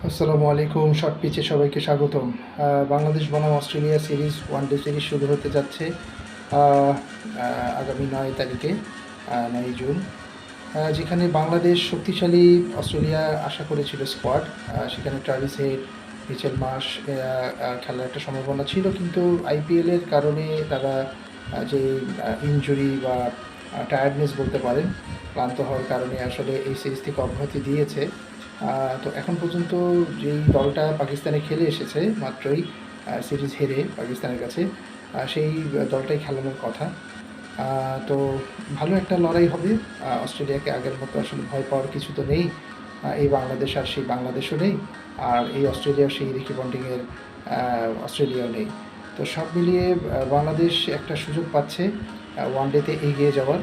আসসালামু আলাইকুম। শর্ট পিচে সবাইকে স্বাগতম। বাংলাদেশ বনাম অস্ট্রেলিয়া সিরিজ ওয়ানডে সিরিজ শুরু হতে যাচ্ছে আহ, আগামী 9 তারিখে, 9 জুন। যেখানে বাংলাদেশ শক্তিশালী, অস্ট্রেলিয়া আশা করেছিল স্কোয়াড। সেখানে ট্রাভিস হেড, মিচেল মার্শ খেলার একটা সম্ভাবনা ছিল, কিন্তু আইপিএলের কারণে তারা যে ইনজুরি বা টায়ার্ডনেস বলতে পারেন, ক্লান্ত হওয়ার কারণে আসলে এই সিরিজ থেকে অব্যাহতি দিয়েছে। তো এখন পর্যন্ত যেই দলটা পাকিস্তানে খেলে এসেছে মাত্রই, সিরিজ হেরে পাকিস্তানের কাছে, সেই দলটাই খেলানোর কথা। তো ভালো একটা লড়াই হবে। অস্ট্রেলিয়াকে আগের মতো আসলে ভয় পাওয়ার কিছু তো নেই। এই বাংলাদেশ আর সেই বাংলাদেশও নেই, আর এই অস্ট্রেলিয়ার সেই রিকি পন্টিংয়ের অস্ট্রেলিয়াও নেই। তো সব মিলিয়ে বাংলাদেশ একটা সুযোগ পাচ্ছে ওয়ানডেতে এগিয়ে যাওয়ার।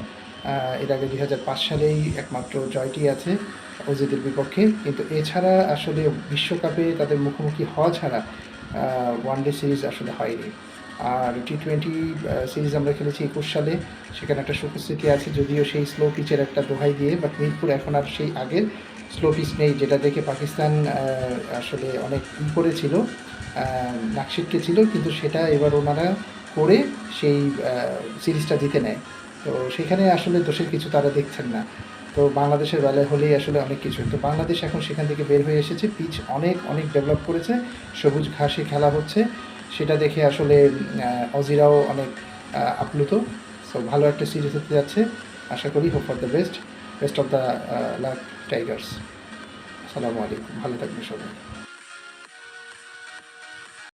এর আগে 2005 সালেই একমাত্র জয়টি আছে অজিতের বিপক্ষে, কিন্তু এছাড়া আসলে বিশ্বকাপে তাদের মুখোমুখি হওয়া ছাড়া ওয়ানডে সিরিজ আসলে হয়নি। আর টি-20 সিরিজ আমরা খেলেছি 21 সালে, সেখানে একটা সুখস্মৃতি আছে, যদিও সেই স্লো পিচের একটা দোহাই দিয়ে, বাট মিরপুর এখন আর সেই আগের স্লো পিচ নেই, যেটা দেখে পাকিস্তান আসলে অনেক করেছিল, নাক ছিল, কিন্তু সেটা এবার ওনারা করে সেই সিরিজটা জিতে নেয়। তো সেখানে আসলে দোষের কিছু তারা দেখছেন না। তো বাংলাদেশের বেলায় হলেই আসলে অনেক কিছু, তো বাংলাদেশ এখন সেখান থেকে বের হয়ে এসেছে, পিচ অনেক অনেক ডেভেলপ করেছে, সবুজ ঘাসে খেলা হচ্ছে, সেটা দেখে আসলে অজিরাও অনেক আপ্লুত। সো ভালো একটা সিরিজ হতে যাচ্ছে, আশা করি hope for the best, best of the luck Tigers. আসসালামু আলাইকুম, ভালো থাকবেন সবাই।